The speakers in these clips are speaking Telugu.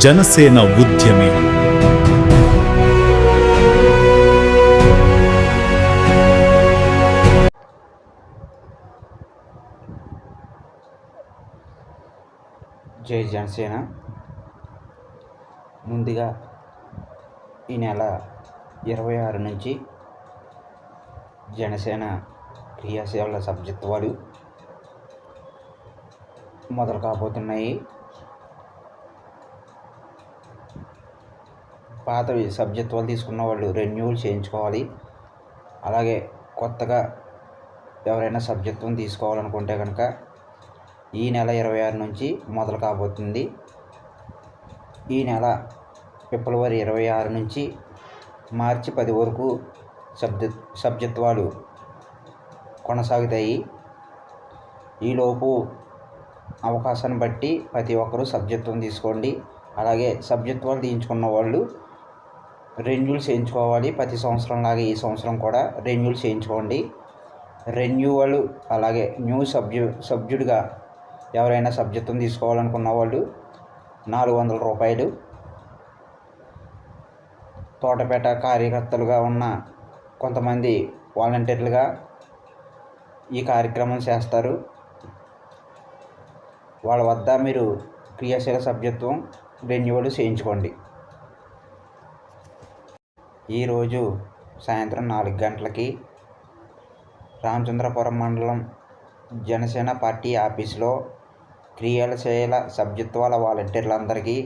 జనసేన ఉద్యమి. జై జనసేన. ముందుగా ఈ నెల 26 నుంచి జనసేన క్రియాశీల సభ్యత్వాలు మొదలు కాబోతున్నాయి. పాతవి సభ్యత్వాలు తీసుకున్న వాళ్ళు రెన్యూవల్ చేయించుకోవాలి. అలాగే కొత్తగా ఎవరైనా సభ్యత్వం తీసుకోవాలనుకుంటే కనుక ఈ నెల 26 నుంచి మొదలు కాబోతుంది. ఈ నెల ఫిబ్రవరి 26 నుంచి మార్చి 10 వరకు సభ్యత్వాలు కొనసాగుతాయి. ఈలోపు అవకాశాన్ని బట్టి ప్రతి ఒక్కరూ సభ్యత్వం తీసుకోండి. అలాగే సభ్యత్వాలు తీయించుకున్న వాళ్ళు రెన్యూవల్ చేయించుకోవాలి. ప్రతి సంవత్సరం లాగా ఈ సంవత్సరం కూడా రెన్యూవల్ చేయించుకోండి. రెన్యూవల్ అలాగే న్యూ సభ్యుడిగా ఎవరైనా సభ్యత్వం తీసుకోవాలనుకున్న వాళ్ళు 400 రూపాయలు. తోటపేట కార్యకర్తలుగా ఉన్న కొంతమంది వాలంటీర్లుగా ఈ కార్యక్రమం చేస్తారు. వాళ్ళ వద్ద మీరు క్రియాశీల సభ్యత్వం రెన్యూవల్ చేయించుకోండి. ఈరోజు సాయంత్రం 4 గంటలకి రామచంద్రపురం మండలం జనసేన పార్టీ ఆఫీసులో క్రియాశీల సభ్యత్వాల వాలంటీర్లందరికీ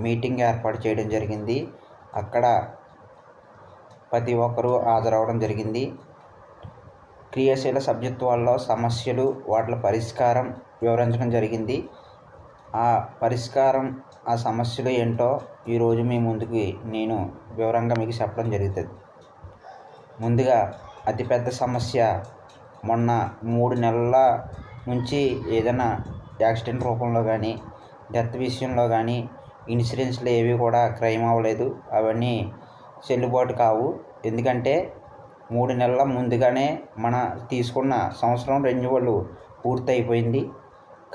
మీటింగ్ ఏర్పాటు చేయడం జరిగింది. అక్కడ ప్రతి ఒక్కరూ హాజరవడం జరిగింది. క్రియాశీల సభ్యత్వాల్లో సమస్యలు, వాటి పరిష్కారం వివరించడం జరిగింది. ఆ సమస్యలు ఏంటో ఈరోజు మీ ముందుకి నేను వివరంగా మీకు చెప్పడం జరుగుతుంది. ముందుగా అతిపెద్ద సమస్య, మొన్న 3 నెలల నుంచి ఏదైనా యాక్సిడెంట్ రూపంలో కానీ, డెత్ విషయంలో కానీ ఇన్సూరెన్స్లు ఏవి కూడా క్లెయిమ్ అవ్వలేదు. అవన్నీ చెల్లుబాటు కావు. ఎందుకంటే 3 నెలల ముందుగానే మన తీసుకున్న సంవత్సరం రెన్యూవల్ పూర్తయిపోయింది.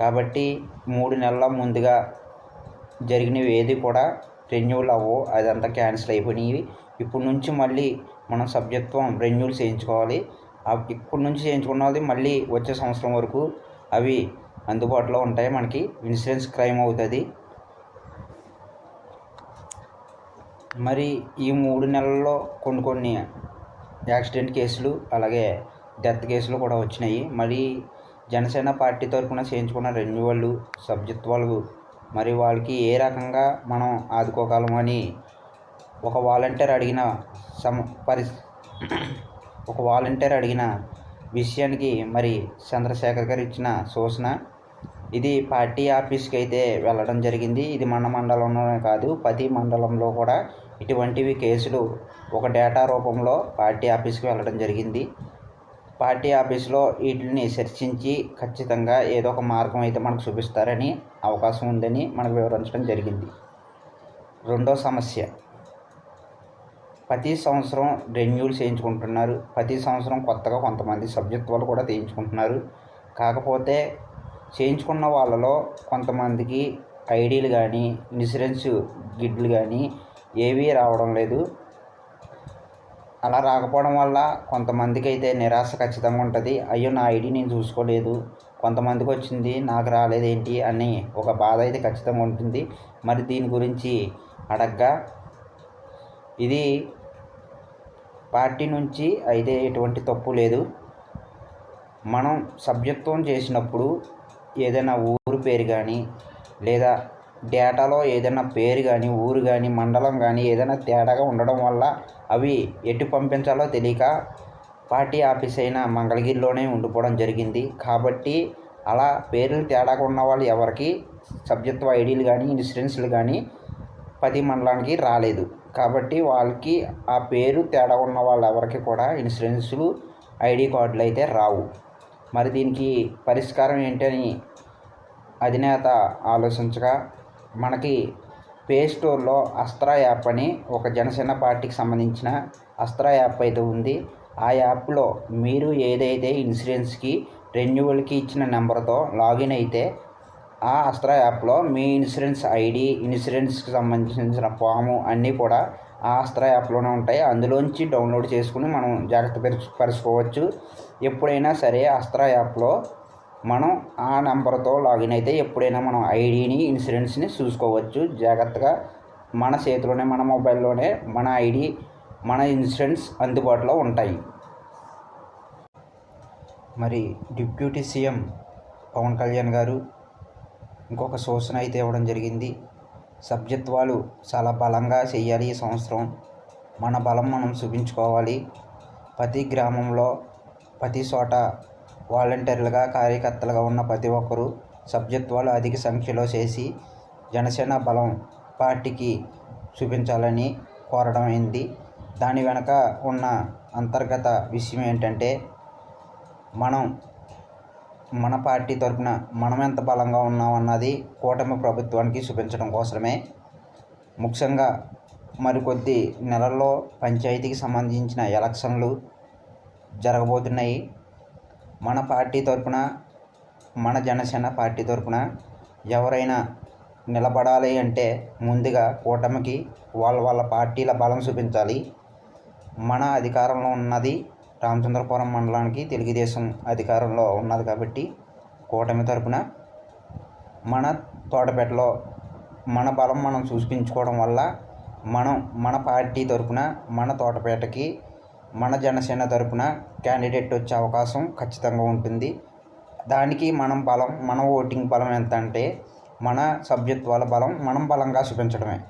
కాబట్టి 3 నెలల ముందుగా జరిగినవి ఏది కూడా రెన్యూవల్ అవ్వవు. అదంతా క్యాన్సిల్ అయిపోయినాయి. ఇప్పటి నుంచి మళ్ళీ మనం సభ్యత్వం రెన్యూవల్ చేయించుకోవాలి. ఇప్పటి నుంచి చేయించుకున్న వాళ్ళది మళ్ళీ వచ్చే సంవత్సరం వరకు అవి అందుబాటులో ఉంటాయి. మనకి ఇన్సూరెన్స్ క్లెయిమ్ అవుతుంది. మరి ఈ 3 నెలల్లో కొన్ని యాక్సిడెంట్ కేసులు అలాగే డెత్ కేసులు కూడా వచ్చినాయి. మరి జనసేన పార్టీ తరఫున చేయించుకున్న రెన్యూవల్ సభ్యత్వాలు మరి వాళ్ళకి ఏ రకంగా మనం ఆదుకోగలమని ఒక వాలంటీర్ అడిగిన విషయానికి మరి చంద్రశేఖర్ గారు ఇచ్చిన సూచన ఇది. పార్టీ ఆఫీస్కి అయితే వెళ్ళడం జరిగింది. ఇది మన మండలంలోనే కాదు, ప్రతి మండలంలో కూడా ఇటువంటివి కేసులు ఒక డేటా రూపంలో పార్టీ ఆఫీస్కి వెళ్ళడం జరిగింది. పార్టీ ఆఫీస్లో వీటిని చర్చించి ఖచ్చితంగా ఏదో ఒక మార్గం అయితే మనకు చూపిస్తారని, అవకాశం ఉందని మనకు వివరించడం జరిగింది. రెండో సమస్య, ప్రతి సంవత్సరం రెన్యూవల్ చేయించుకుంటున్నారు. ప్రతి సంవత్సరం కొత్తగా కొంతమంది సభ్యత్వాలు కూడా చేయించుకుంటున్నారు. కాకపోతే చేయించుకున్న వాళ్ళలో కొంతమందికి ఐడీలు కానీ, ఇన్సూరెన్స్ గిడ్లు కానీ ఏవీ రావడం లేదు. అలా రాకపోవడం వల్ల కొంతమందికి అయితే నిరాశ ఖచ్చితంగా ఉంటుంది. అయ్యో, నా ఐడి నేను చూసుకోలేదు, కొంతమందికి వచ్చింది నాకు రాలేదేంటి అని ఒక బాధ అయితే ఖచ్చితంగా ఉంటుంది. మరి దీని గురించి అడగ్గా, ఇది పార్టీ నుంచి అయితే ఎటువంటి తప్పు లేదు. మనం సభ్యత్వం చేసినప్పుడు ఏదైనా ఊరు పేరు కానీ, లేదా డేటాలో ఏదైనా పేరు కానీ, ఊరు కానీ, మండలం కానీ ఏదైనా తేడాగా ఉండడం వల్ల అవి ఎటు పంపించాలో తెలియక పార్టీ ఆఫీస్ అయిన మంగళగిరిలోనే ఉండిపోవడం జరిగింది. కాబట్టి అలా పేర్లు తేడాగా ఉన్న వాళ్ళు ఎవరికి సభ్యత్వ ఐడీలు కానీ, ఇన్సూరెన్స్లు కానీ ప్రతి మండలానికి రాలేదు. కాబట్టి వాళ్ళకి ఆ పేరు తేడా ఉన్న వాళ్ళు ఎవరికి కూడా ఇన్సూరెన్సులు, ఐడి కార్డులు అయితే రావు. మరి దీనికి పరిష్కారం ఏంటని అధినేత ఆలోచించగా, మనకి ప్లే స్టోర్లో అస్త్రా యాప్ అని ఒక జనసేన పార్టీకి సంబంధించిన అస్త్రా యాప్ అయితే ఉంది. ఆ యాప్లో మీరు ఏదైతే ఇన్సూరెన్స్కి రెన్యువల్కి ఇచ్చిన నెంబర్తో లాగిన్ అయితే ఆ అస్త్ర యాప్లో మీ ఇన్సూరెన్స్ ఐడి, ఇన్సూరెన్స్కి సంబంధించిన ఫాము అన్నీ కూడా ఆ అస్త్ర యాప్లోనే ఉంటాయి. అందులోంచి డౌన్లోడ్ చేసుకుని మనం జాగ్రత్త పరుచుకోవచ్చు. ఎప్పుడైనా సరే అస్త్ర యాప్లో మనం ఆ నెంబర్తో లాగిన్ అయితే ఎప్పుడైనా మనం ఐడిని, ఇన్సూరెన్స్ని చూసుకోవచ్చు. జాగ్రత్తగా మన చేతిలోనే, మన మొబైల్లోనే మన ఐడి, మన ఇన్సూరెన్స్ అందుబాటులో ఉంటాయి. మరి డిప్యూటీ సీఎం పవన్ కళ్యాణ్ గారు ఇంకొక సూచన అయితే ఇవ్వడం జరిగింది. సభ్యత్వాలు చాలా బలంగా చేయాలి. ఈ సంవత్సరం మన బలం మనం చూపించుకోవాలి. ప్రతి గ్రామంలో, ప్రతి చోట వాలంటీర్లుగా, కార్యకర్తలుగా ఉన్న ప్రతి ఒక్కరూ సభ్యత్వాలు అధిక సంఖ్యలో చేసి జనసేన బలం పార్టీకి చూపించాలని కోరడం అయింది. దాని వెనక ఉన్న అంతర్గత విషయం ఏంటంటే, మన పార్టీ తరఫున మనం ఎంత బలంగా ఉన్నామన్నది కూటమి ప్రభుత్వానికి చూపించడం కోసమే. ముఖ్యంగా మరికొద్ది నెలల్లో పంచాయతీకి సంబంధించిన ఎలక్షన్లు జరగబోతున్నాయి. మన పార్టీ తరఫున, మన జనసేన పార్టీ తరఫున ఎవరైనా నిలబడాలి అంటే ముందుగా కూటమికి వాళ్ళ పార్టీల బలం చూపించాలి. మన అధికారంలో ఉన్నది రామచంద్రపురం మండలానికి తెలుగుదేశం అధికారంలో ఉన్నది కాబట్టి కూటమి తరపున మన తోటపేటలో మన బలం మనం చూపించుకోవడం వల్ల మన పార్టీ తరపున మన తోటపేటకి మన జనసేన తరపున క్యాండిడేట్ వచ్చే అవకాశం ఖచ్చితంగా ఉంటుంది. దానికి మన ఓటింగ్ బలం ఎంత అంటే మన సభ్యత్వాల బలం మనం బలంగా చూపించడమే.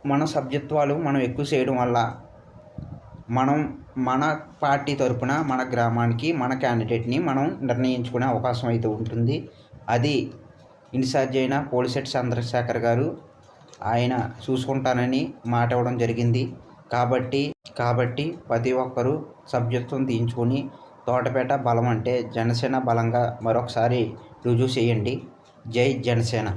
మన సభ్యత్వాలు మనం ఎక్కువ చేయడం వల్ల మన పార్టీ తరపున మన గ్రామానికి మన క్యాండిడేట్ని మనం నిర్ణయించుకునే అవకాశం అయితే ఉంటుంది. అది ఇన్ఛార్జ్ అయిన పోలిశెట్టి చంద్రశేఖర్ గారు ఆయన చూసుకుంటానని మాట ఇవ్వడం జరిగింది. కాబట్టి ప్రతి ఒక్కరూ సభ్యత్వం తీయించుకొని తోటపేట బలం అంటే జనసేన బలంగా మరొకసారి రుజువు చేయండి. జై జనసేన.